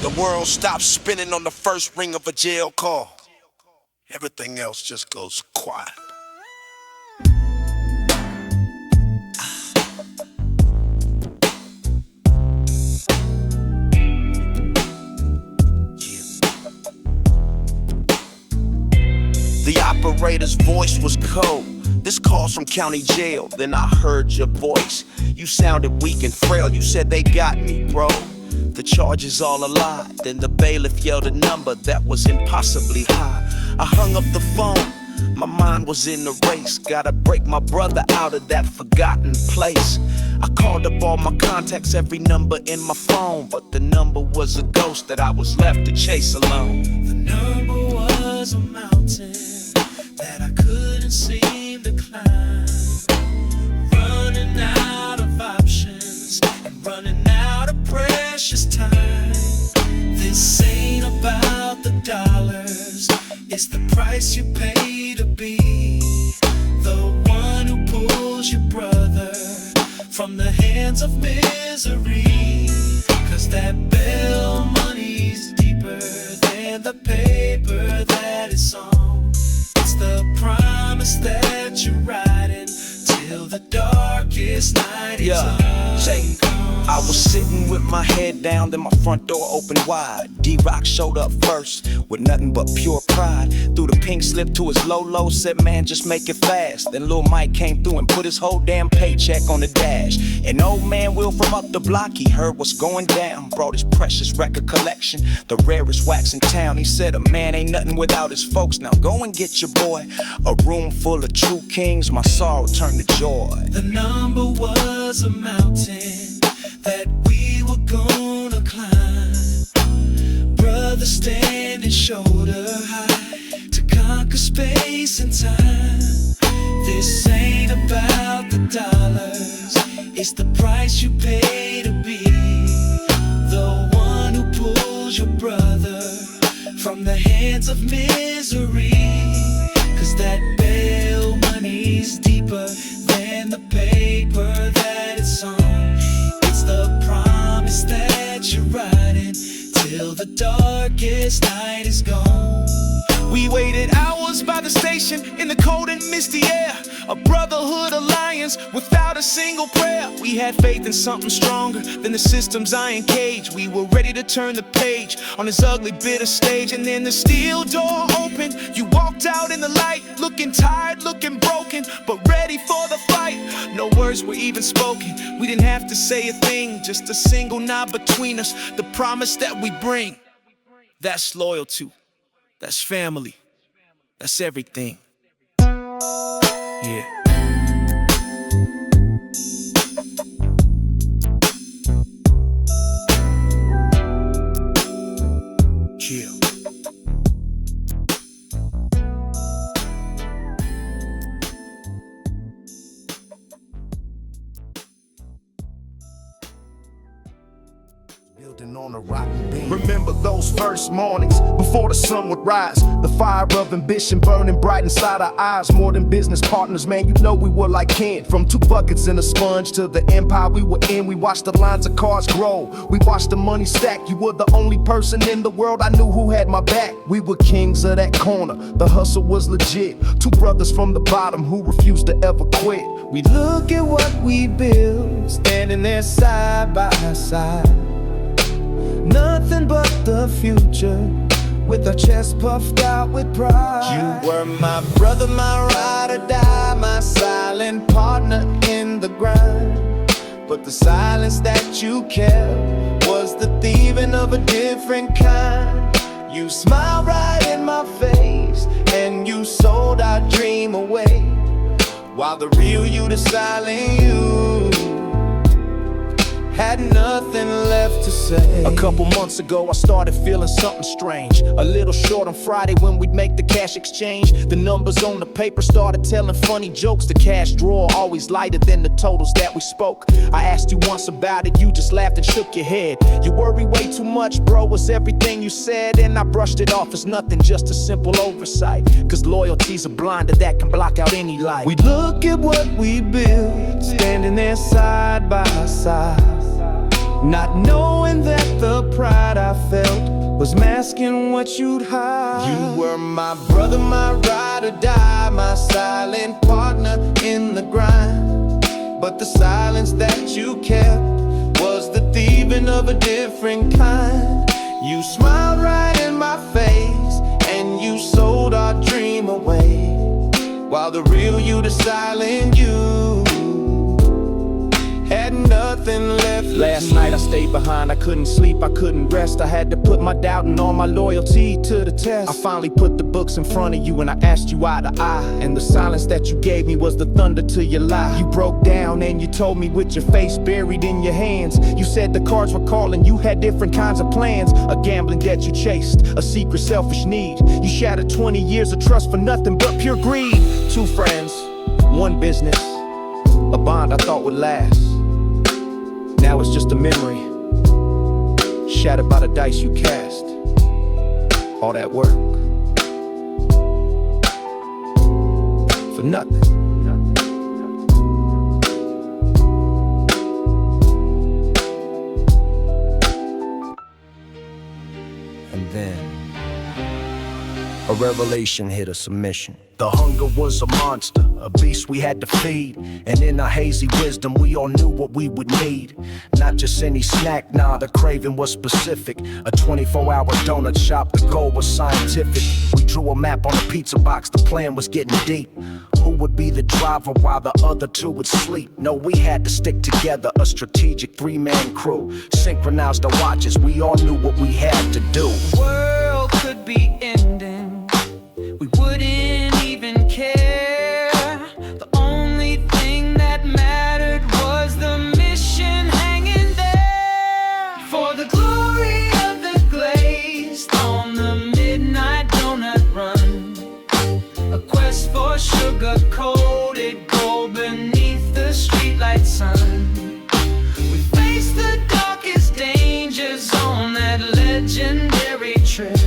The world stops spinning on the first ring of a jail call. Everything else just goes quiet. The operator's voice was cold. This call's from county jail. Then I heard your voice. You sounded weak and frail. You said they got me, bro. The charge is all a lie. Then the bailiff yelled a number that was impossibly high. I hung up the phone. My mind was in the race. Gotta break my brother out of that forgotten place. I called up all my contacts, every number in my phone, but the number was a ghost that I was left to chase alone. The number was a mountain that I couldn't seem to climb. Running out of options and running out of precious time. This ain't about the dollars, it's the price you pay to be the one who pulls your brother from the hands of misery. Cause that bail money's deeper than the paper that it's on. It's the promise that you're riding till the darkest night is I was sitting with my head down, then my front door opened wide. D-Rock showed up first with nothing but pure pride. Threw the pink slip to his low, said, man, just make it fast. Then Lil Mike came through and put his whole damn paycheck on the dash. And old man Will from up the block, he heard what's going down. Brought his precious record collection, the rarest wax in town. He said, a man ain't nothing without his folks. Now go and get your boy a room full of true kings. My sorrow turned to joy. The number was a mountain that we were gonna climb. Brother standing shoulder high to conquer space and time. This ain't about the dollars, it's the price you pay to be the one who pulls your brother from the hands of misery. Cause that bail money's deeper than the paper that it's on. It's the promise that you're riding till the darkest night is gone. We waited hours by the station in the cold and misty air. A brotherhood alliance without a single prayer. We had faith in something stronger than the system's iron cage. We were ready to turn the page on this ugly, bitter stage. And then the steel door opened. You walked out in the light, looking tired, looking broken, but ready for the fight. No words were even spoken. We didn't have to say a thing, just a single nod between us. The promise that we bring, that's loyalty. That's family. That's everything. Yeah. Chill. Building on a rotten beam. Remember those first mornings before the sun would rise. The fire of ambition burning bright inside our eyes. More than business partners, man, you know we were like kin. From 2 buckets and a sponge to the empire we were in. We watched the lines of cars grow, we watched the money stack. You were the only person in the world I knew who had my back. We were kings of that corner, the hustle was legit. 2 brothers from the bottom who refused to ever quit. We look at what we built, standing there side by side. Nothing but the future, with our chest puffed out with pride. You were my brother, my ride or die, my silent partner in the grind. But the silence that you kept was the thieving of a different kind. You smiled right in my face, and you sold our dream away, while the real you, the silent you, had nothing left to say. A couple months ago I started feeling something strange. A little short on Friday when we'd make the cash exchange. The numbers on the paper started telling funny jokes. The cash drawer always lighter than the totals that we spoke. I asked you once about it, you just laughed and shook your head. You worry way too much, bro, was everything you said. And I brushed it off as nothing, just a simple oversight. Cause loyalty's a blinder that can block out any light. We look at what we built, standing there side by side, not knowing that the pride I felt was masking what you'd hide. You were my brother, my ride or die, my silent partner in the grind. But the silence that you kept was the thieving of a different kind. You smiled right in my face, and you sold our dream away, while the real you, the silent you, had nothing left. Last night I stayed behind, I couldn't sleep, I couldn't rest. I had to put my doubt and all my loyalty to the test. I finally put the books in front of you and I asked you eye to eye, and the silence that you gave me was the thunder to your lie. You broke down and you told me with your face buried in your hands. You said the cards were calling, you had different kinds of plans. A gambling debt you chased, a secret selfish need. You shattered 20 years of trust for nothing but pure greed. 2 friends, 1 business, a bond I thought would last. Now it's just a memory, shattered by the dice you cast. All that work for nothing. And then a revelation hit a submission. The hunger was a monster, a beast we had to feed. And in our hazy wisdom, we all knew what we would need. Not just any snack, nah, the craving was specific. A 24-hour donut shop, the goal was scientific. We drew a map on a pizza box, the plan was getting deep. Who would be the driver while the other 2 would sleep? No, we had to stick together, a strategic 3-man crew. Synchronized the watches, we all knew what we had to do. The world could be ending, we wouldn't even care. The only thing that mattered was the mission hanging there. For the glory of the glazed on the midnight donut run, a quest for sugar-coated gold beneath the streetlight sun. We faced the darkest dangers on that legendary trip,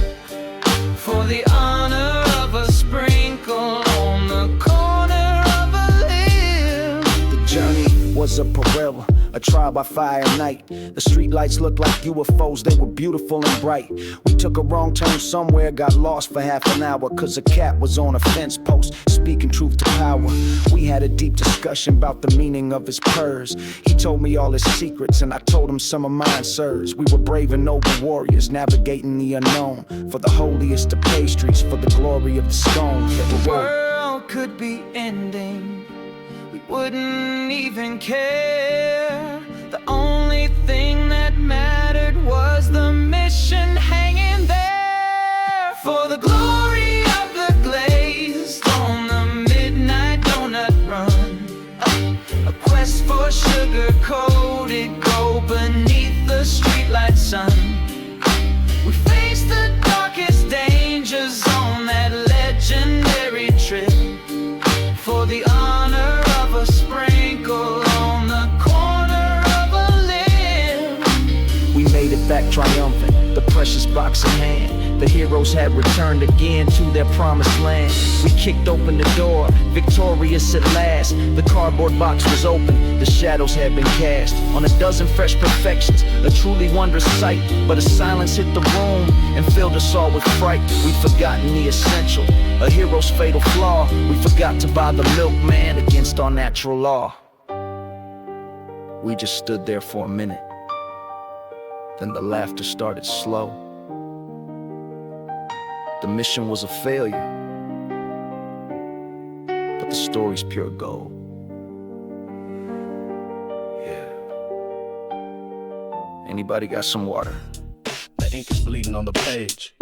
for the honor of a sprinkle on the corner of a lip. The journey was a peril, a trial by fire night. The streetlights looked like UFOs, they were beautiful and bright. We took a wrong turn somewhere, got lost for half an hour, cause a cat was on a fence post, speaking truth to power. We had a deep discussion about the meaning of his purrs. He told me all his secrets and I told him some of mine, sirs. We were brave and noble warriors, navigating the unknown, for the holiest of pastries, for the glory of the stone. The world could be ending, we wouldn't even care. The only thing that mattered was the mission hanging there. For the glory of the glazed on the midnight donut run, a quest for sugar-coated gold beneath the streetlight sun. We faced the darkest dangers on that legendary trip, for the honor of a sprinkle on the corner of a lip. We made it back triumphant, the precious box in hand. The heroes had returned again to their promised land. We kicked open the door, victorious at last. The cardboard box was open, the shadows had been cast on a dozen fresh perfections, a truly wondrous sight. But a silence hit the room and filled us all with fright. We'd forgotten the essential, a hero's fatal flaw. We forgot to buy the milkman against our natural law. We just stood there for a minute, then the laughter started slow. The mission was a failure, but the story's pure gold. Yeah. Anybody got some water? The ink is bleeding on the page.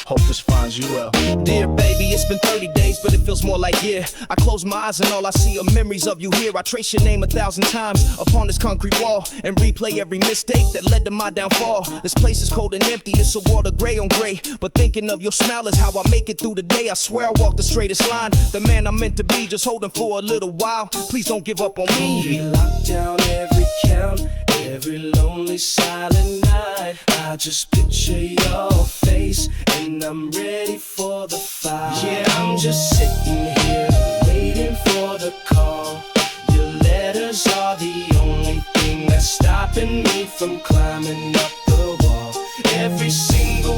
Hope this finds you well. Dear baby, it's been 30 days, but it feels more like year. I close my eyes and all I see are memories of you here. I trace your name 1,000 times upon this concrete wall and replay every mistake that led to my downfall. This place is cold and empty, it's a world of gray on gray, but thinking of your smile is how I make it through the day. I swear I walk the straightest line, the man I'm meant to be, just holding for a little while. Please don't give up on me. We lock down every count, every lonely silent night. I just picture your face and I'm ready for the fight. Yeah, I'm just sitting here waiting for the call. Your letters are the only thing that's stopping me from climbing up the wall. Every single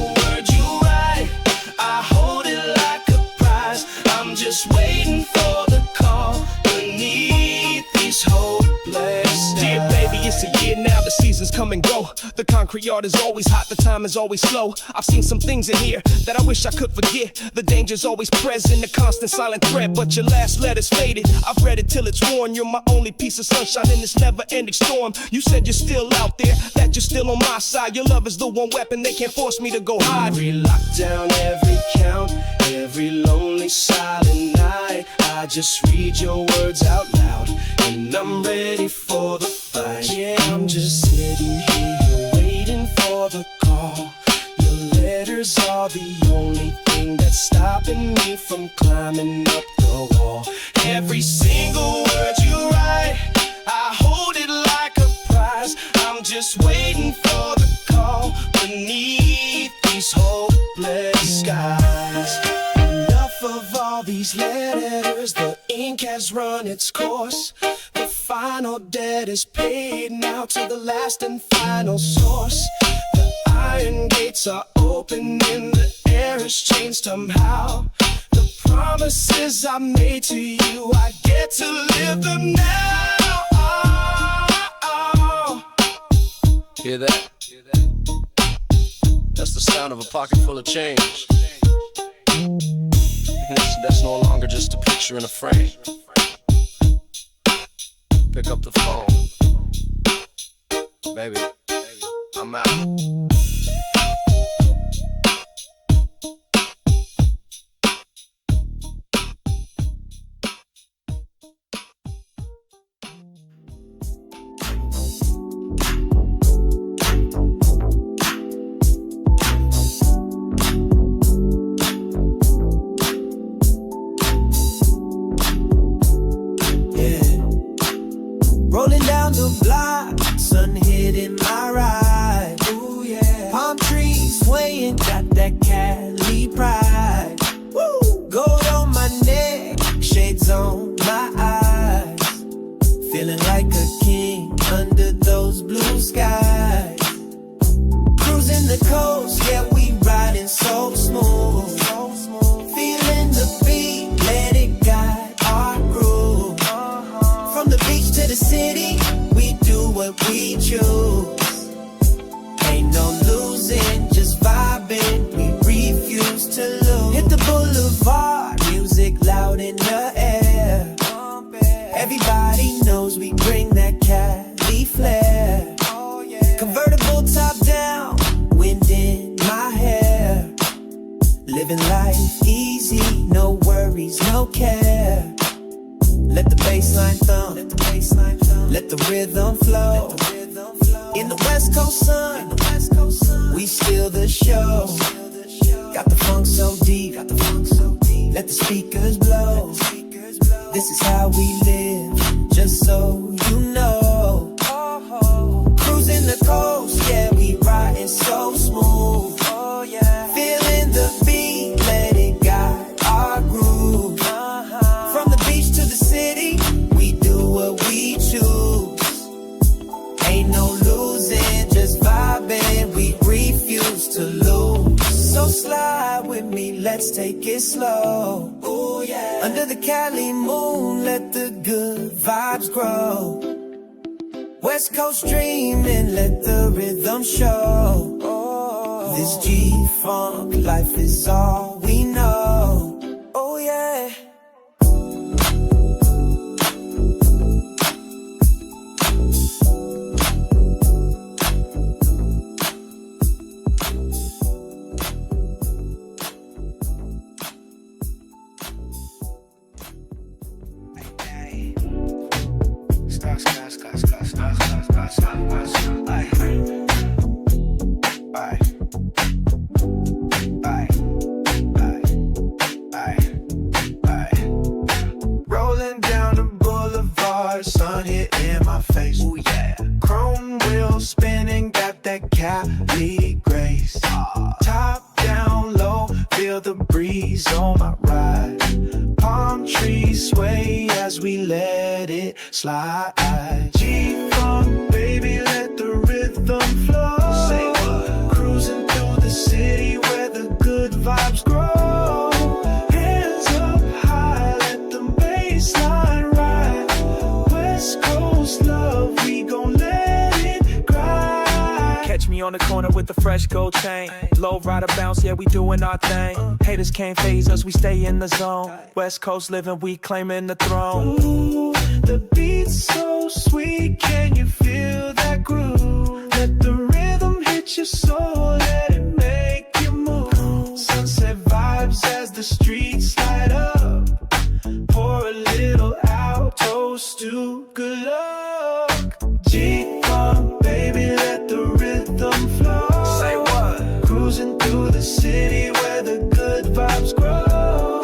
The concrete yard is always hot, the time is always slow. I've seen some things in here that I wish I could forget. The danger's always present, the constant silent threat, but your last letter's faded. I've read it till it's worn. You're my only piece of sunshine in this never-ending storm. You said you're still out there, that you're still on my side. Your love is the one weapon, they can't force me to go hide. Every lockdown, every count, every lonely silent night, I just read your words out loud, and I'm ready for the fight. Yeah, I'm just sitting here waiting for the call. Your letters are the only thing that's stopping me from climbing up the wall. Every single word you write, I hold it like a prize. I'm just waiting for the call beneath these hopeless skies. Enough of all these letters, the ink has run its course. The final debt is paid now to the last and final source. The iron gates are open and the air has changed somehow. The promises I made to you, I get to live them now. Hear that? That's the sound of a pocket full of change. That's no longer just a picture in a frame. Pick up the phone. Baby, I'm out. Rolling down the block, sun hitting my ride. Ooh, yeah. Palm trees swaying, got that Cali pride. Woo! Gold on my neck, shades on my eyes. Feeling like a king under those blue skies. Cruising the coast, yeah, we riding so smooth. Feeling the beat, let it guide our groove. From the beach to the city, we do what we choose. Ain't no losing, just vibing, we refuse to lose. Hit the boulevard, music loud in the air. Everybody knows we bring that Cali flair. Convertible top down, wind in my hair. Living life easy, no worries, no care. Let the bassline thump, let the rhythm flow. In the West Coast sun, we steal the show. Got the funk so deep, let the speakers blow. This is how we live, just so you know. Cruising the coast, yeah, we riding so smooth. Feeling the beat, let it guide our groove. From the beach to the city, we do what we choose. Ain't no losing, just vibing, we refuse to lose. So slide with me, let's take it slow. Ooh, yeah. Under the Cali moon, let the good vibes grow. West Coast dreaming, let the rhythm show. This G-funk life is all we know. Oh yeah. Rolling down the boulevard, sun hitting my face. Ooh yeah. Chrome wheels spinning, got that Cali grace. Top down low, feel the breeze on my ride. Palm trees sway as we let it slide. G-funk, baby, let the rhythm flow. Say what? Cruising through the city where the good vibes grow. Hands up high, let the bassline ride. West Coast love, we gon' let it cry. Catch me on the corner with the fresh gold chain. Low rider bounce, yeah, we doing our thing. Haters can't phase us, we stay in the zone. West Coast living, we claiming the throne. Ooh, the beat's so sweet, can you feel that groove? Let the rhythm hit your soul, let it make you move. Sunset vibes as the streets light up. Pour a little out, toast to good luck. G-Funk, baby, let the rhythm flow. Say what? Cruising through the city where the good vibes grow.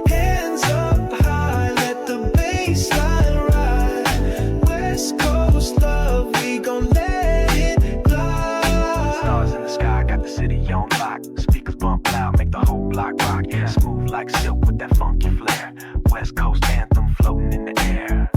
Hands up high, let the bass line ride. West Coast love, we gon' let it glide. Stars in the sky, got the city on lock. Speakers bump loud, make the whole block rock. Yeah, smooth like silk with that funky flair. West Coast anthem floating in the air.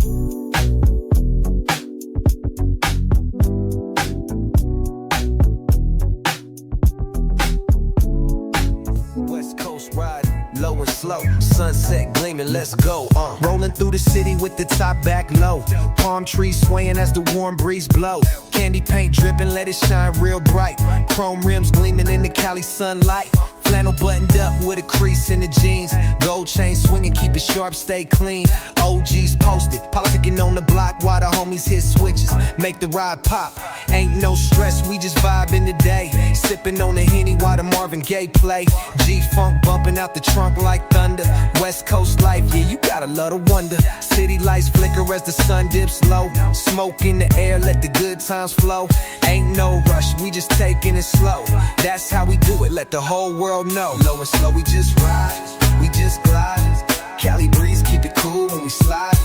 West Coast ride, low and slow. Sunset gleaming, let's go. Rolling through the city with the top back low. Palm trees swaying as the warm breeze blow. Candy paint dripping, let it shine real bright. Chrome rims gleaming in the Cali sunlight. Flannel buttoned up with a crease in the jeans. Gold chain swinging, keep it sharp, stay clean. OGs posted, politicking on the block while the homies hit switches. Make the ride pop, ain't no stress, we just vibing today. Sipping on the Henny while the Marvin Gaye play. G-Funk bumping out the trunk like thunder. West Coast life, yeah, you gotta love the wonder. City lights flicker as the sun dips low. Smoke in the air, let the good times flow. Ain't no rush, we just taking it slow. That's how we do it, let the whole world know. Low and slow, we just ride, we just glide. Cali breeze, keep it cool when we slide.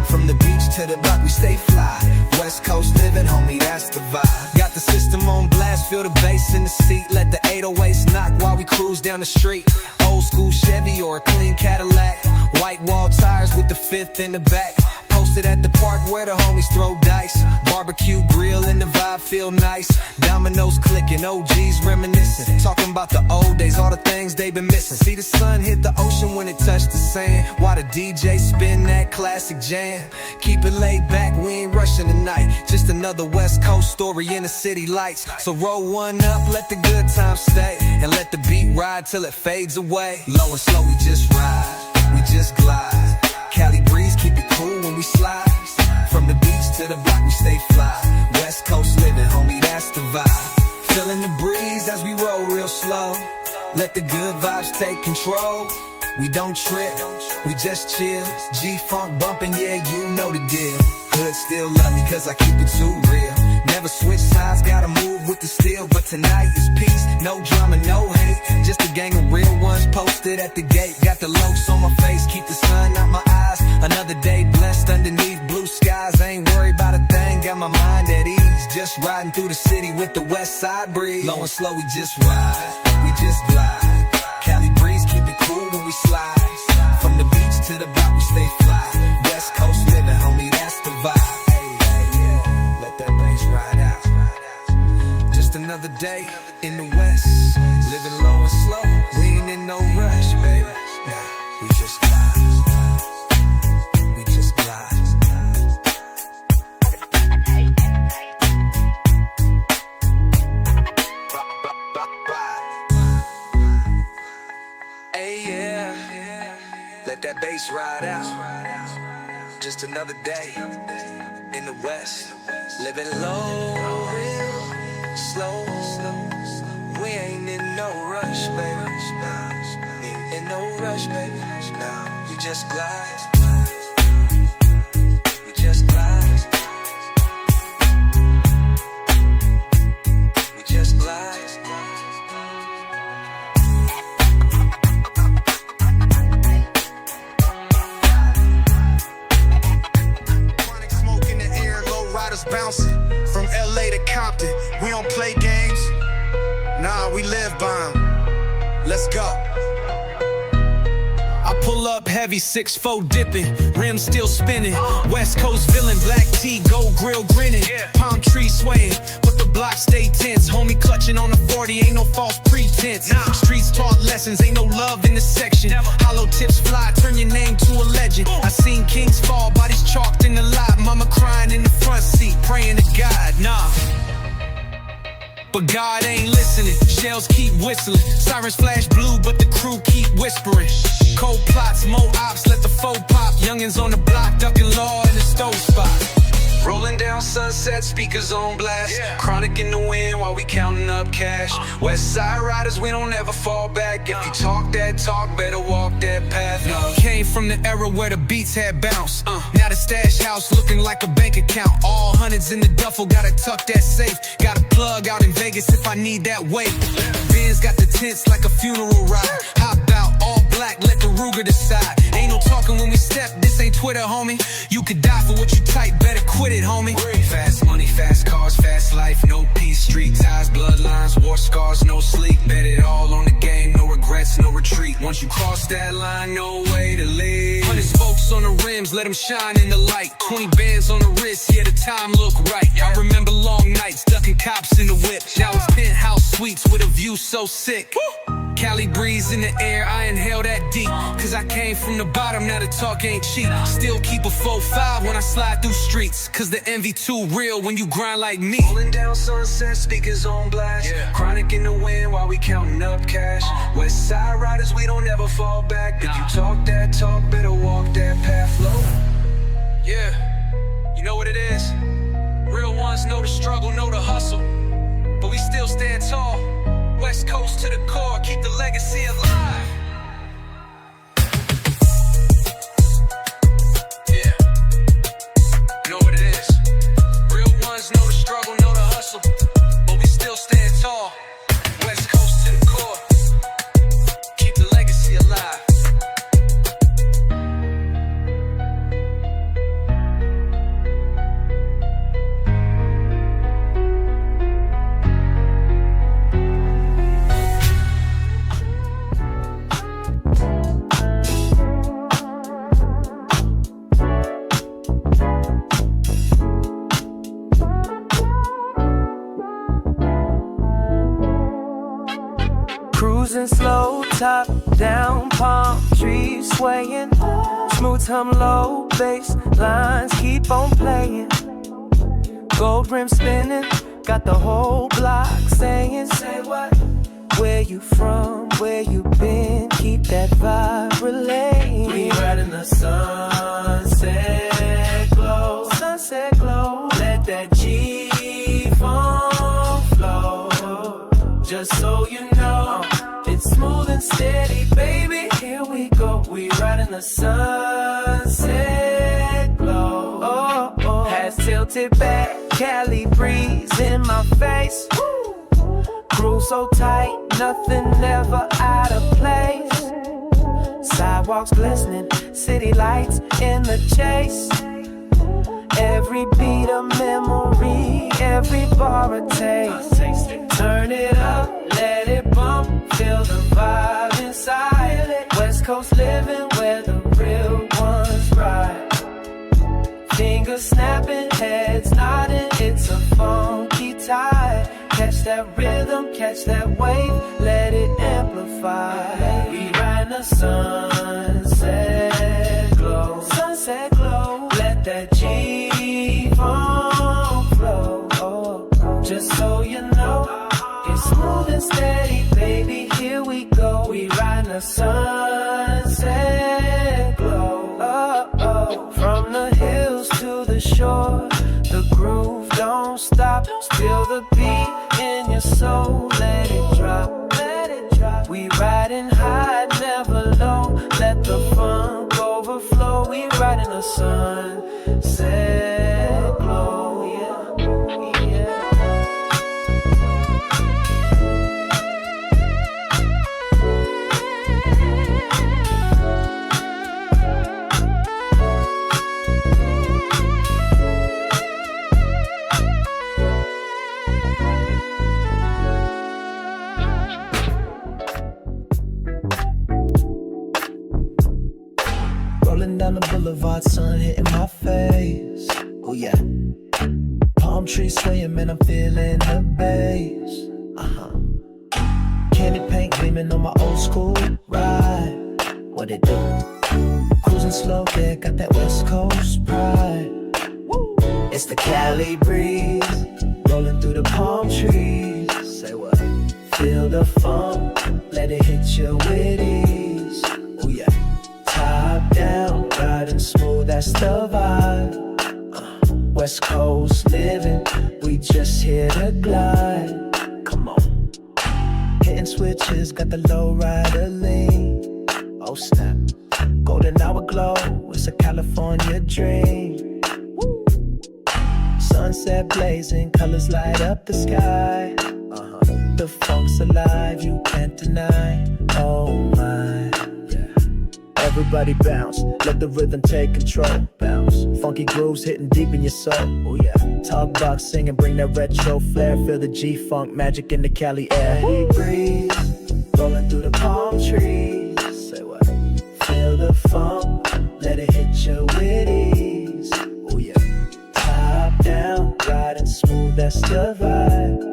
From the beach to the block, we stay fly. West Coast living, homie, that's the vibe. Got the system on blast, feel the bass in the seat. Let the 808s knock while we cruise down the street. Old school Chevy or a clean Cadillac. White wall tires with the fifth in the back. Posted at the park where the homies throw dice. Barbecue grill and the vibe feel nice. Dominoes clicking, OGs reminiscing. Talking about the old days, all the things they've been missing. See the sun hit the ocean when it touched the sand. While the DJ spin that classic jam. Keep it laid back, we ain't rushing tonight. Just another West Coast story in the city lights. So roll one up, let the good times stay. And let the beat ride till it fades away. Low and slow, we just ride, we just glide. Cali breeze, keep it cool when we slide. From the beach to the block, we stay fly. West Coast living, homie, that's the vibe. Feeling the breeze as we roll real slow. Let the good vibes take control. We don't trip, we just chill. G-Funk bumping, yeah, you know the deal. Hood still love me cause I keep it too real. Never switch sides, gotta move with the steel. But tonight is peace, no drama, no hate. Just a gang of real ones posted at the gate. Got the locs on my face, keep the sun out my eyes. Another day blessed underneath blue skies. I ain't worried about a thing, got my mind at ease. Just riding through the city with the west side breeze. Low and slow, we just ride, we just glide. Cali breeze, keep it cool when we slide. From the beach to the block, we stay fly. West Coast living, homie, that's the vibe. Let that bass ride out. Just another day in the west. Living low and slow, we ain't in no rush, baby. Nah, we just glide. We just glide. Hey, yeah. Let that bass ride out. Just another day in the west. Living low, real slow. We ain't in no rush, baby. In no rush, baby. We just glide. We just glide. We just glide. Bouncing from LA to Compton. We don't play games. Nah, we live by 'em. Let's go. I pull up heavy, 6'4" dipping, rims still spinning. West Coast villain, black tee, gold grill grinning. Palm tree swaying, but the block stay tense. Homie clutching on the 40, ain't no false pretense. Streets taught lessons, ain't no love in the section. Hollow tips fly, turn your name to a legend. I seen kings fall, bodies chalked in the lot. Mama crying in the front seat, praying to God. Nah. but God ain't listening. Shells keep whistling, sirens flash blue, but the crew keep whispering. Cold plots, more ops, let the foe pop. Youngins on the block, ducking law in the stove spot. Rolling down Sunset, speakers on blast. Chronic in the wind while we counting up cash. West Side riders, we don't ever fall back. If you talk that talk, better walk that path. Came from the era where the beats had bounce. Now the stash house looking like a bank account. All hundreds in the duffel, gotta tuck that safe. Got a plug out in Vegas if I need that weight. Benz got the tents like a funeral ride. Hop out, all black, let the Ruger decide. Ain't no talking when we step, this ain't Twitter, homie. You could die for what you type, better quit it, homie. Fast money, fast cars, fast life, no peace. Street ties, bloodlines, war scars, no sleep. Bet it all on the game, no regrets, no retreat. Once you cross that line, no way to leave. 100 spokes on the rims, let them shine in the light. 20 bands on the wrist, yeah, the time look right. I remember long nights, ducking cops in the whip. Now it's penthouse suites with a view so sick. Cali breeze in the air, I inhale that deep. Cause I came from the bottom, now the talk ain't cheap. Still keep a 4-5 when I slide through streets. Cause the envy too real when you grind like me. Rolling down Sunset, speakers on blast. Chronic in the wind while we counting up cash. West Side riders, we don't ever fall back. If you talk that talk, better walk that path low. Yeah, you know what it is. Real ones know the struggle, know the hustle. But we still stand tall. West Coast to the core, keep the legacy alive. Yeah, you know what it is. Real ones know the struggle, know the hustle. But we still stand tall. West Coast to the core, keep the legacy alive. Cruising slow, top down, palm trees swaying. Smooth hum, low bass lines keep on playing. Gold rim spinning, got the whole block saying, say what? Where you from, where you been, keep that vibe relaying. We riding the sunset glow, sunset glow. Let that G-funk flow. Just so you know, it's smooth and steady, baby. Here we go. We riding the sunset glow. Oh, oh. Has tilted back, Cali breeze in my face. Groove so tight, nothing ever out of place. Sidewalks glistening, city lights in the chase. Every beat a memory, every bar a taste. Turn it up, let it bump, feel the vibe inside it. West Coast living where the real ones ride. Fingers snapping, heads nodding, it's a funky tide. Catch that rhythm, catch that wave, let it amplify. We ride the sunset glow, sunset glow. Let that G-funk flow. Oh, just so you know, it's smooth and steady, baby. Here we go. We ride the sunset glow. Oh, oh. From the hills to the shore, the groove don't stop. Feel the beat in your soul, let it drop, let it drop. We riding high, never low. Let the funk overflow. We riding the sunset glow, yeah, yeah. Rolling down the boulevard, sun hitting my face. Oh yeah. Palm trees swaying, man, I'm feeling the bass. Candy paint gleaming on my old school ride. What it do? Cruising slow, yeah, got that West Coast pride. Woo. It's the Cali breeze, rolling through the palm trees. the funk, let it hit you with ease. Oh yeah. Top down, riding smooth, that's the vibe. West Coast living, we just hit a glide. Come on. Hitting switches, got the low rider lean. Oh snap. Golden hour glow, it's a California dream. Woo. Sunset blazing, colors light up the sky. The funk's alive, you can't deny. Oh my, yeah. Everybody bounce, let the rhythm take control. Bounce, funky grooves hitting deep in your soul. Oh yeah. Talk box singing, bring that retro flair. Feel the G-funk magic in the Cali air. Breeze, rolling through the palm trees. Say what? Feel the funk, let it hit you with ease. Oh yeah. Top down, riding smooth, that's the vibe.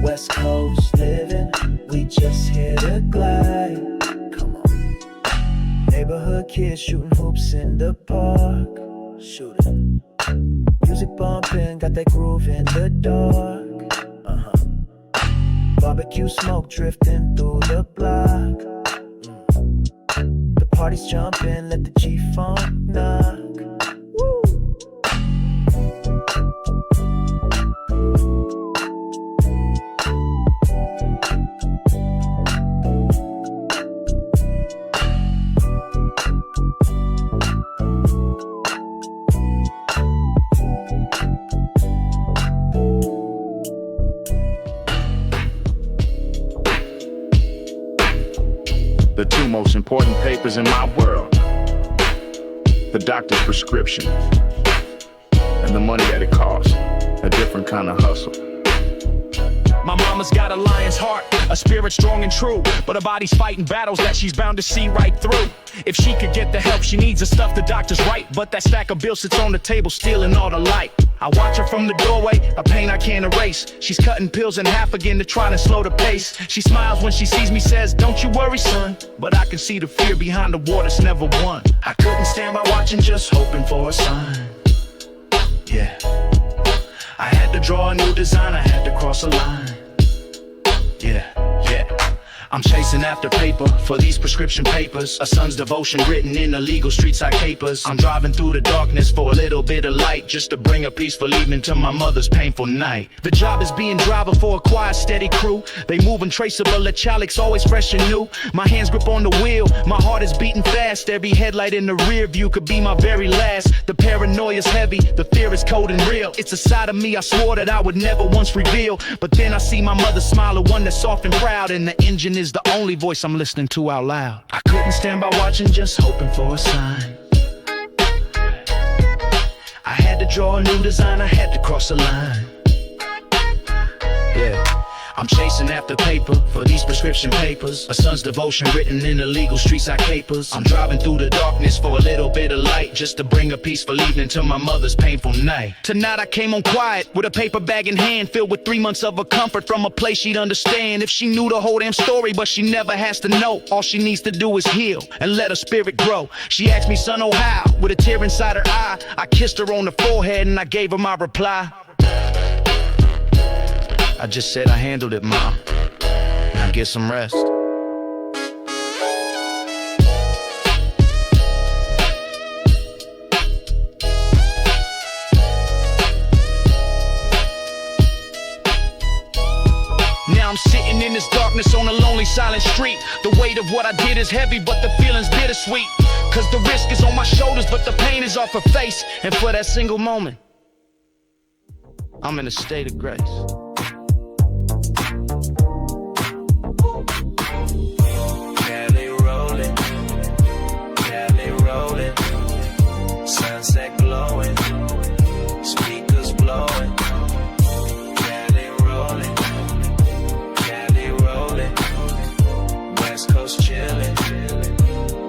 West Coast living, we just hit a glide. Come on. Neighborhood kids shooting hoops in the park. Shooting. Music bumping, got that groove in the dark. Barbecue smoke drifting through the block. The party's jumping, let the G-funk knock. Woo! The two most important papers in my world: the doctor's prescription and the money that it costs. A different kind of hustle. My mama's got a lion's heart, a spirit strong and true, but her body's fighting battles that she's bound to see right through. If she could get the help she needs, the stuff the doctor's right, but that stack of bills sits on the table stealing all the light. I watch her from the doorway, a pain I can't erase. She's cutting pills in half again to try to slow the pace. She smiles when she sees me, says, "Don't you worry, son," but I can see the fear behind the war that's never won. I couldn't stand by watching, just hoping for a sign. Yeah, I had to draw a new design, I had to cross a line. Yeah. I'm chasing after paper for these prescription papers. A son's devotion written in illegal street side capers. I'm driving through the darkness for a little bit of light, just to bring a peaceful evening to my mother's painful night. The job is being driver for a quiet, steady crew. They move untraceable, the chalic's always fresh and new. My hands grip on the wheel, my heart is beating fast. Every headlight in the rear view could be my very last. The paranoia's heavy, the fear is cold and real. It's a side of me I swore that I would never once reveal. But then I see my mother smile, the one that's soft and proud, and the engine is the only voice I'm listening to out loud. I couldn't stand by watching, just hoping for a sign. I had to draw a new design, I had to cross a line. Yeah, I'm chasing after paper for these prescription papers. A son's devotion written in illegal street side capers. I'm driving through the darkness for a little bit of light, just to bring a peaceful evening to my mother's painful night. Tonight I came home quiet with a paper bag in hand, filled with 3 months of her comfort from a place she'd understand. If she knew the whole damn story, but she never has to know. All she needs to do is heal and let her spirit grow. She asked me, "Son, oh how?" with a tear inside her eye. I kissed her on the forehead and I gave her my reply. I just said, "I handled it, Mom. Now get some rest." Now I'm sitting in this darkness on a lonely, silent street. The weight of what I did is heavy, but the feeling's bittersweet. Cause the risk is on my shoulders, but the pain is off her face. And for that single moment, I'm in a state of grace. Sunset glowing, speakers blowing, Cali rolling, West Coast chillin',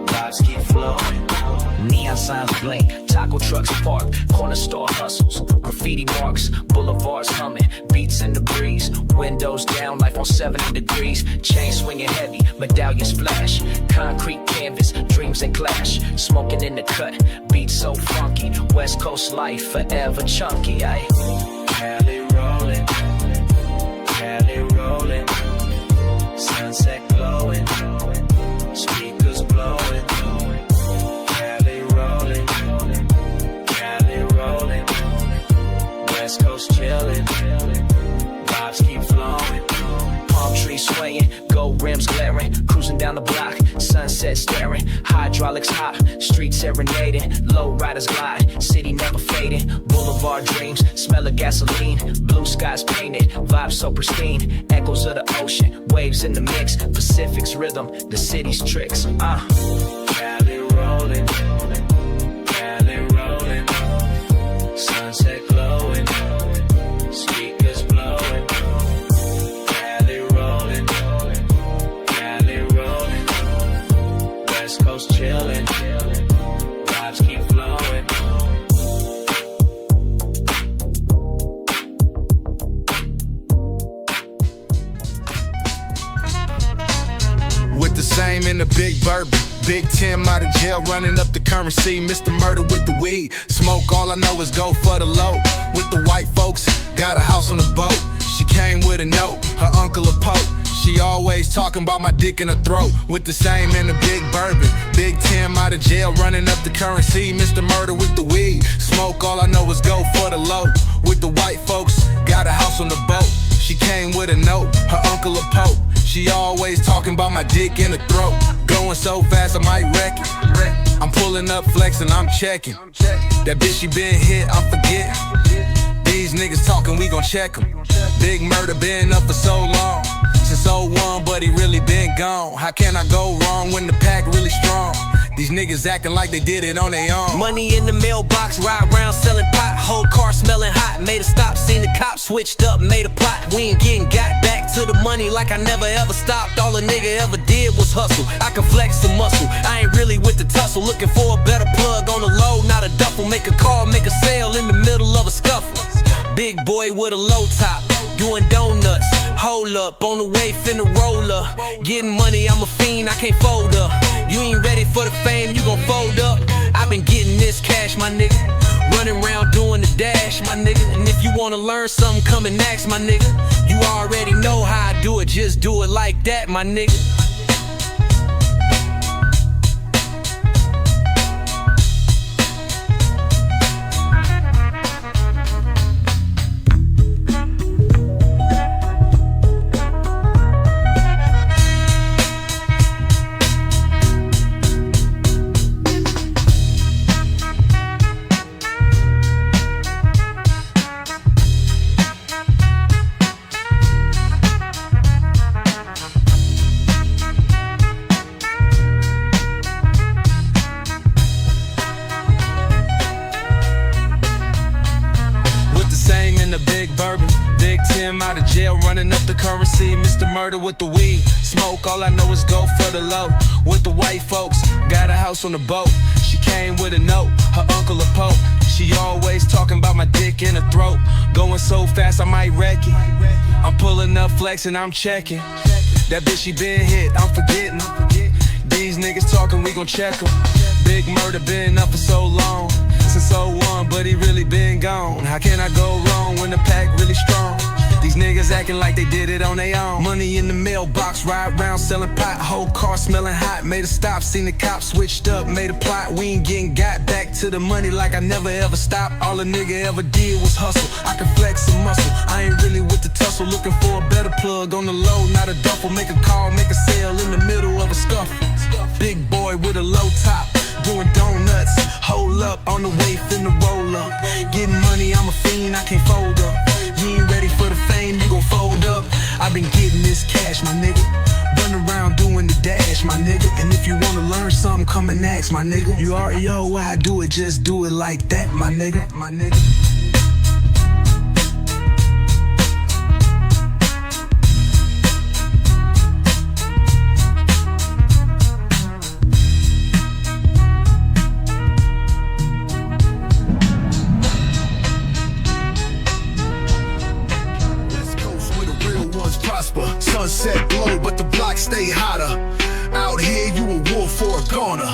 vibes keep flowing. Neon signs blink, taco trucks park, corner store hustles, graffiti marks, boulevards humming, beats in the breeze, windows down, life on 70 degrees, chain swinging heavy, medallions flash, concrete canvas, dreams and clash, smoking in the cut, beats so funky, West Coast life forever chunky, aye. Cali rolling, swaying, gold rims glaring, cruising down the block, sunset staring, hydraulics hot, street serenading, low riders glide, city never fading, boulevard dreams, smell of gasoline, blue skies painted, vibes so pristine, echoes of the ocean, waves in the mix, Pacific's rhythm, the city's tricks. Cali rolling, Cali rolling, sunset glowing, speakers blowing. Cali rolling, Cali rolling, West Coast chillin', vibes keep flowing. With the same in the big bourbon. Big Tim out of jail, running up the currency. Mr. Murder with the weed. Smoke, all I know is go for the low. With the white folks, got a house on the boat. She came with a note, her uncle a pope. She always talking about my dick in her throat. With the same in the big bourbon. Big Tim out of jail, running up the currency. Mr. Murder with the weed. Smoke, all I know is go for the low. With the white folks, got a house on the boat. She came with a note, her uncle a pope. She always talking about my dick in her throat. Going so fast I might wreck it. I'm pulling up flexing, I'm checking. That bitch she been hit, I'm forgetting. These niggas talking, we gon' check them. Big Murder been up for so long. Since 01, but he really been gone. How can I go wrong when the pack really strong? These niggas acting like they did it on their own. Money in the mailbox, ride round selling pot. Whole car smelling hot, made a stop, seen the cops, switched up, made a plot. We ain't getting got back to the money like I never ever stopped. All a nigga ever did was hustle. I can flex some muscle, I ain't really with the tussle. Looking for a better plug on the low, not a duffel. Make a call, make a sale in the middle of a scuffle. Big boy with a low top, doing donuts. Hold up, on the way, finna roll up. Getting money, I'm a fiend, I can't fold up. You ain't ready for the fame, you gon' fold up. I been getting this cash, my nigga. Running around doing the dash, my nigga. And if you wanna learn something, come and ask, my nigga. You already know how I do it, just do it like that, my nigga. Out of jail, running up the currency. Mr. Murder with the weed. Smoke, all I know is go for the low. With the white folks, got a house on the boat. She came with a note, her uncle a pope. She always talking about my dick in her throat. Going so fast I might wreck it. I'm pulling up flexing, I'm checking. That bitch she been hit, I'm forgetting. These niggas talking, we gon' check them. Big Murder been up for so long. Since 01, but he really been gone. How can I go wrong when the pack really strong? These niggas acting like they did it on their own. Money in the mailbox, ride round selling pot. Whole car smelling hot, made a stop, seen the cops, switched up, made a plot. We ain't getting got back to the money like I never ever stopped. All a nigga ever did was hustle. I can flex some muscle, I ain't really with the tussle. Looking for a better plug on the low, not a duffel. Make a call, make a sale in the middle of a scuffle. Big boy with a low top, doing donuts. Hold up, on the way, finna roll up. Getting money, I'm a fiend, I can't fold up. You ain't ready for the fame, you gon' fold up. I been getting this cash, my nigga. Run around doing the dash, my nigga. And if you wanna learn something, come and ask, my nigga. You already know why I do it, just do it like that, my nigga, my nigga. Sunset glow, but the block stay hotter. Out here, you a wolf or a goner.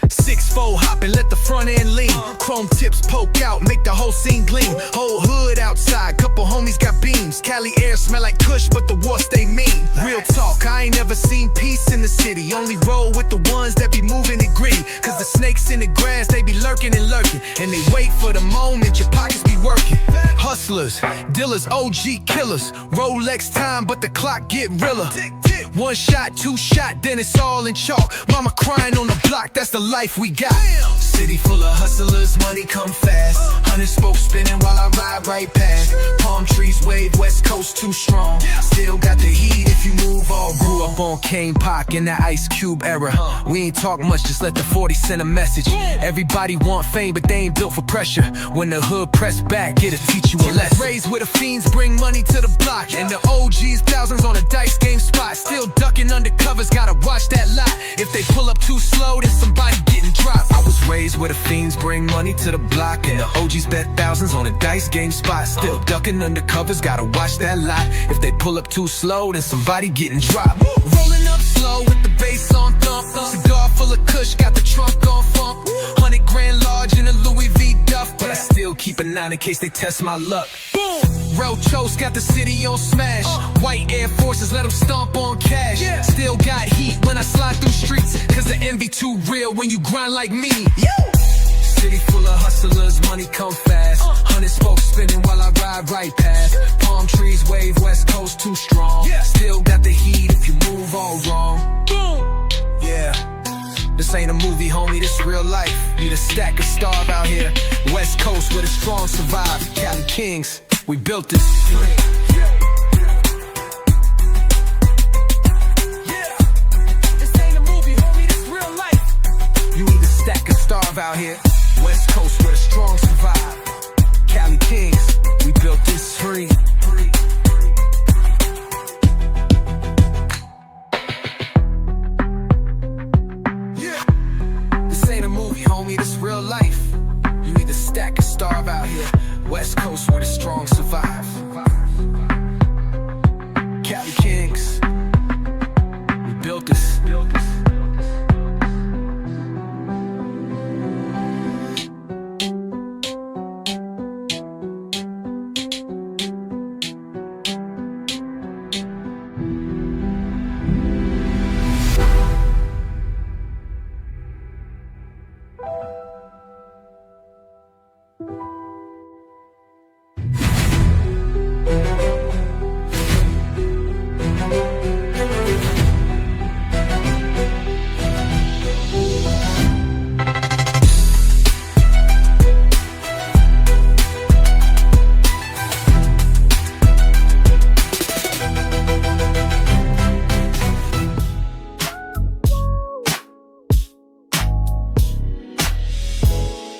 6'4" hopping, let the front end lean. Chrome tips poke out, make the whole scene gleam. Whole hood outside, couple homies got beams. Cali air smell like kush, but the war stay mean. Real talk, I ain't never seen peace in the city. Only roll with the ones that be moving it gritty. Cause the snakes in the grass, they be lurking and lurking. And they wait for the moment your pockets be working. Hustlers, dealers, OG killers. Rolex time, but the clock get realer. One shot, two shot, then it's all in chalk. Mama crying on the block, that's the life we got. City full of hustlers, money come fast. 100 spokes spinning while I ride right past. Palm trees wave, West Coast too strong. Still got the heat if you move all. Grew up on Kane Pac in that Ice Cube era. We ain't talk much, just let the 40 send a message. Everybody want fame, but they ain't built for pressure. When the hood press back, it'll teach you a lesson. Raised where the fiends bring money to the block. And the OGs, thousands on a dice game spot. Still ducking under covers, gotta watch that lot. If they pull up too slow, then somebody getting dropped. I was raised where the fiends bring money to the block. And the OGs bet thousands on a dice game spot. Still ducking under covers, gotta watch that lot. If they pull up too slow, then somebody getting dropped. Rolling up slow with the bass on thump. Cigar full of kush, got the trunk on funk. 100 grand large in a Louis V duff. But I still keep a 9 in case they test my luck. Boom! Roachos got the city on smash. White Air Forces, let them stomp on cash. Still got heat when I slide through streets. Cause the envy too real when you grind like me. City full of hustlers, money come fast. 100 spokes spinning while I ride right past. Palm trees wave, West Coast too strong. Still got the heat if you move all wrong. Boom! Yeah. This ain't a movie, homie, this real life. Need a stack of starve out here. West Coast where the strong survive. Cali Kings, we built this. This ain't a movie, homie, this real life. You need a stack of starve out here. West Coast where the strong survive. Cali Kings, we built this free. This ain't a movie, homie, this real life. You need a stack of starve out here. West Coast where the strong survive. Cali Kings, we built this.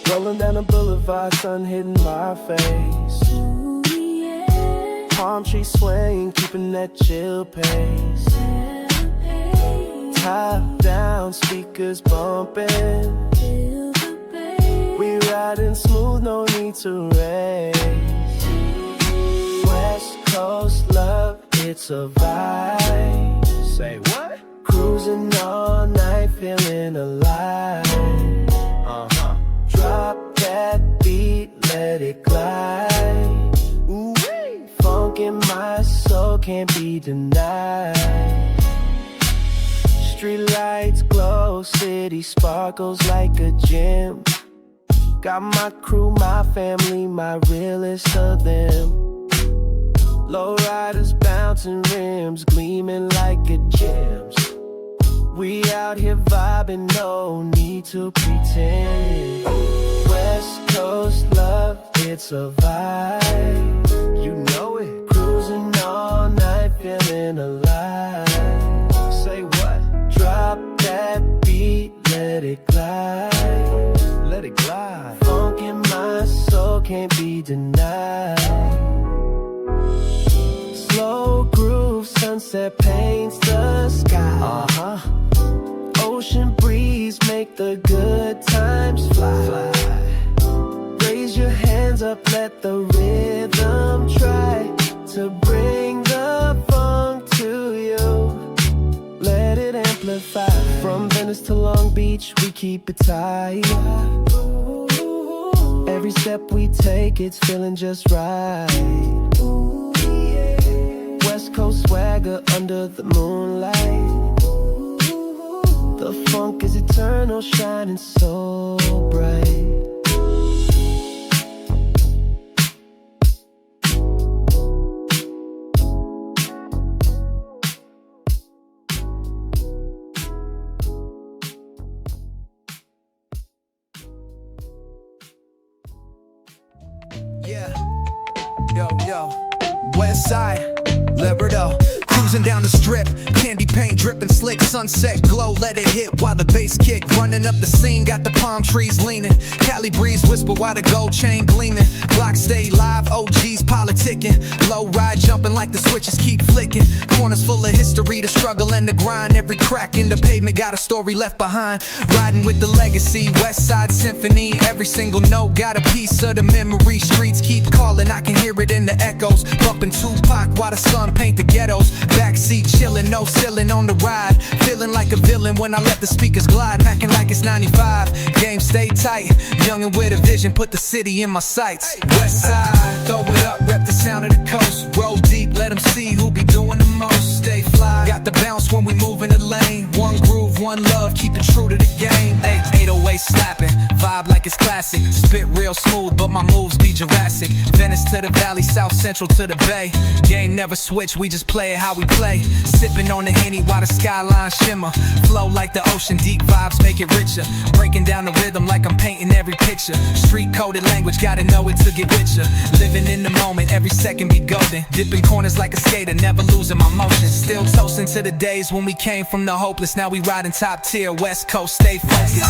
Rolling down the boulevard, sun hitting my face. Ooh, yeah. Palm trees swaying, keeping that chill pace. Top down, speakers bumping. We riding smooth, no need to race. West Coast love, it's a vibe. Say what? Cruising all night, feeling alive. Drop that beat, let it glide. Ooh, funk in my soul can't be denied. Street lights glow, city sparkles like a gem. Got my crew, my family, my realest of them. Low riders bouncing rims, gleaming like a gems. We out here vibing, no need to pretend. West Coast love, it's a vibe. You know it. Cruising all night, feeling alive. Say what? Drop that beat, let it glide. Let it glide. Funk in my soul can't be denied. Slow groove, sunset paints the sky. Ocean breeze make the good times fly. Raise your hands up, let the rhythm try to bring the funk to you. Let it amplify. From Venice to Long Beach, we keep it tight. Every step we take, it's feeling just right. swagger under the moonlight. The funk is eternal, shining so bright. Yeah, yo, West Side, Liberto. Cruising down the strip, candy paint dripping slick, sunset glow, let it hit while the bass kick. Running up the scene, got the palm trees leaning. Cali breeze whisper while the gold chain gleaming. Block stay live, OGs politicking. Low ride jumping like the switches keep flicking. Corners full of history, the struggle and the grind. Every crack in the pavement got a story left behind. Riding with the legacy, West Side Symphony. Every single note got a piece of the memory. Streets keep calling, I can hear it in the echoes. Bumping Tupac while the sun paint the ghettos. Backseat chillin', no ceiling on the ride. Feeling like a villain when I let the speakers glide. Packing like it's 95, game stay tight. Youngin' with a vision, put the city in my sights. West Side, throw it up, rep the sound of the coast. Roll deep, let them see who be doing the most. Stay fly, got the bounce when we move in the lane. One groove, one love, keep it true to the game. 808 slapping, vibe like it's classic. Spit real smooth, but my moves be Jurassic. Venice to the valley, South Central to the bay. Game never switch, we just play it how we play. Sipping on the Henny while the skyline shimmer. Flow like the ocean, deep vibes make it richer. Breaking down the rhythm like I'm painting every picture. Street coded language, gotta know it to get richer. Living in the moment, every second be golden. Dipping corners like a skater, never losing my motion. Still toasting to the days when we came from the hopeless. Now we riding top tier, West Coast, stay focused.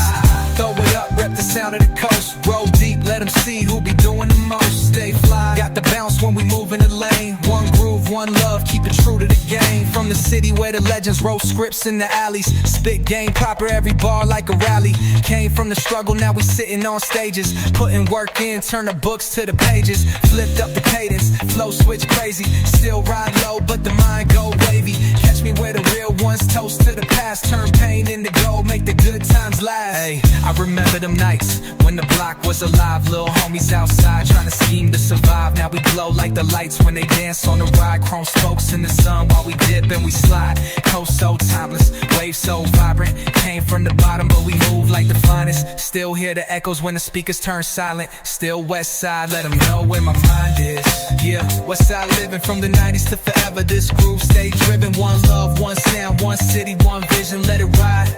Throw it up, rep the sound of the coast. Roll deep, let them see who be doing the most. Stay fly, got the bounce when we move in the lane. One groove, one love, keep it true to the game. From the city where the legends wrote scripts in the alleys. Spit game proper, every bar like a rally. Came from the struggle, now we sitting on stages. Putting work in, turn the books to the pages. Flipped up the cadence, flow switch crazy. Still ride low, but the mind go wavy. Catch me where the real ones toast to the past. Turn pain into gold, make the good times last. Hey, I remember them nights when the block was alive. Little homies outside trying to scheme to survive. Now we glow like the lights when they dance on the ride. Chrome spokes in the sun while we dip and we slide. Coast so timeless, waves so vibrant. Came from the bottom but we move like the finest. Still hear the echoes when the speakers turn silent. Still West Side, let them know where my mind is. Yeah, West Side living from the 90s to forever. This groove stay driven. One love, one sound, one city, one vision. Let it ride,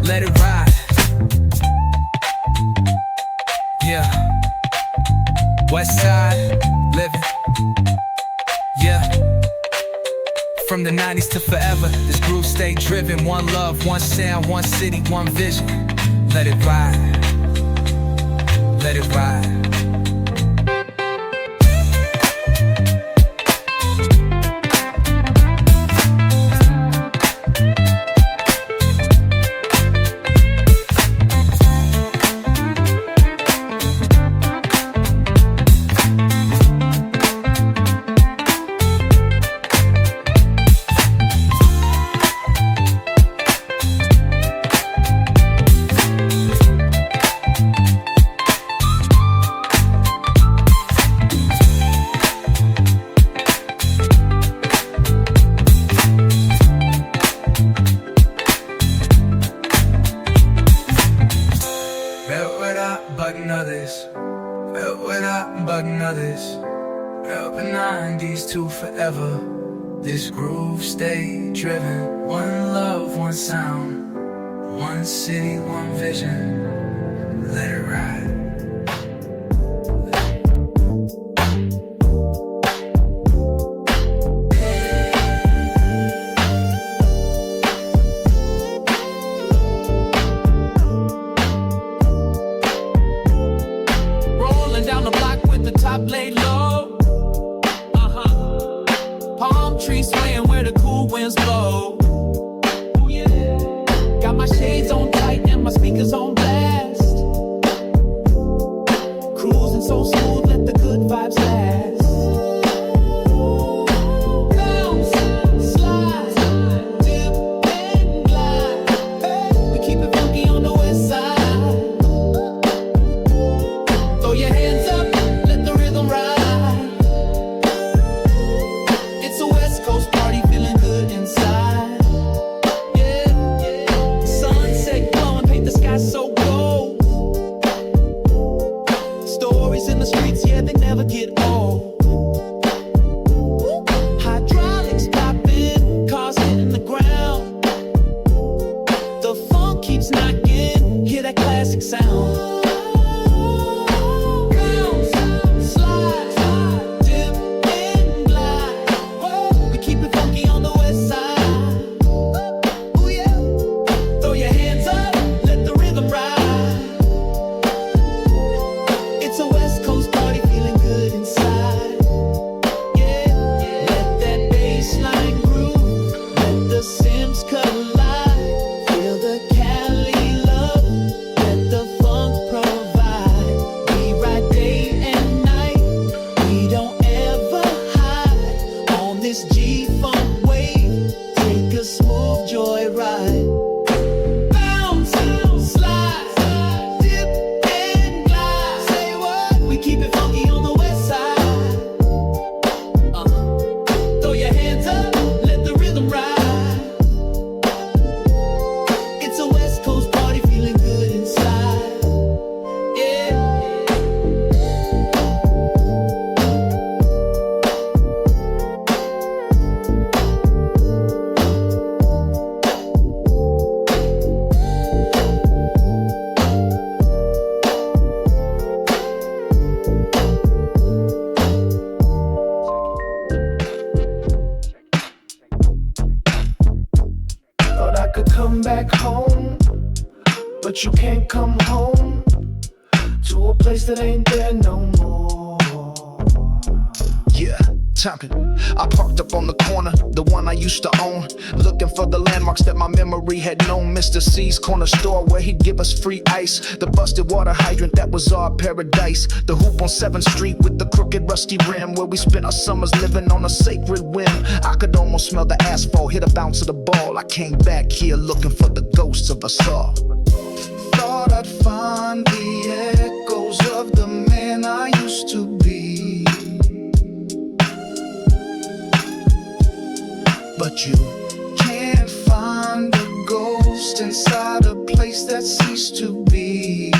let it ride. Yeah, West Side living. Yeah, from the 90s to forever, this groove stay driven. One love, one sound, one city, one vision. Let it ride, let it ride. Forever, this groove stay driven. One love, one sound, one city, one vision. Let it ride. Rolling down the block with the top laid low. Palm trees swaying where the cool winds blow. Ooh, yeah. Got my shades on tight and my speakers on blast. could come back home, but you can't come home to a place that ain't there no more. Yeah, talking. I parked up on the corner, the one I used to own, looking for the landmarks that my memory had known. Mr. C's corner store where he'd give us free ice, the busted water hydrant that was our paradise, the hoop on 7th Street with the crooked rusty rim where we spent our summers living on a sacred whim. I could almost smell the asphalt, hit a bounce of the ball. I came back here looking for the ghosts of us all. Thought I'd find the echoes of the man I used to be, but you can't find a ghost inside a place that ceased to be.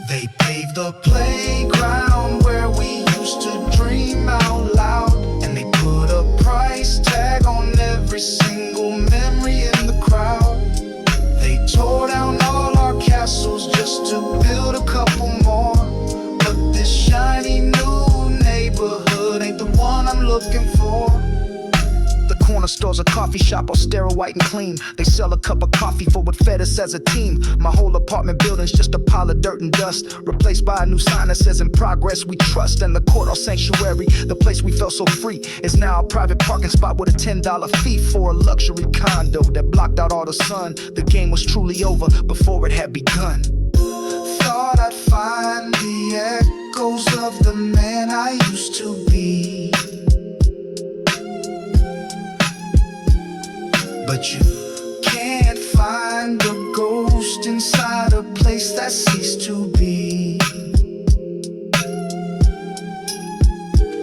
They paved the playground where we used to dream out loud, and they put a price tag on every single memory in the crowd. They tore down all our castles just to build a couple more, but this shiny new neighborhood ain't the one I'm looking for. The corner store's a coffee shop, all sterile, white and clean. They sell a cup of coffee for what fed us as a team. My whole apartment building's just a pile of dirt and dust, replaced by a new sign that says in progress we trust. And the courthouse sanctuary, the place we felt so free, is now a private parking spot with a $10 fee for a luxury condo that blocked out all the sun. The game was truly over before it had begun. Thought I'd find the echoes of the man I used to be, but you can't find a ghost inside a place that ceased to be.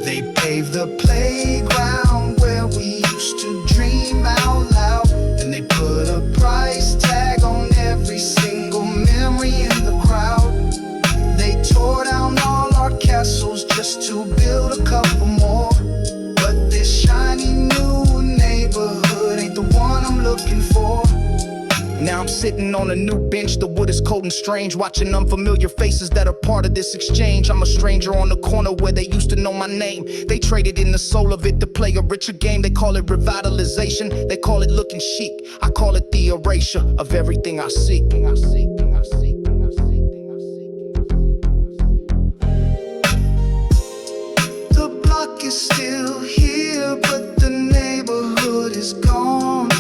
They paved the playground where we used to dream out loud, and they put a price tag on every single memory in the crowd. They tore down all our castles just to build a couple more, but this shiny new neighborhood ain't the one I'm looking for. Now I'm sitting on a new bench, the wood is cold and strange, watching unfamiliar faces that are part of this exchange. I'm a stranger on the corner where they used to know my name. They traded in the soul of it to play a richer game. They call it revitalization, they call it looking chic. I call it the erasure of everything I seek. The block is still here, but the neighborhood is gone.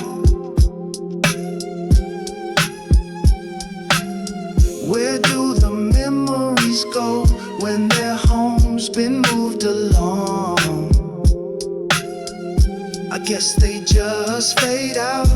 Where do the memories go when their home's been moved along? I guess they just fade out.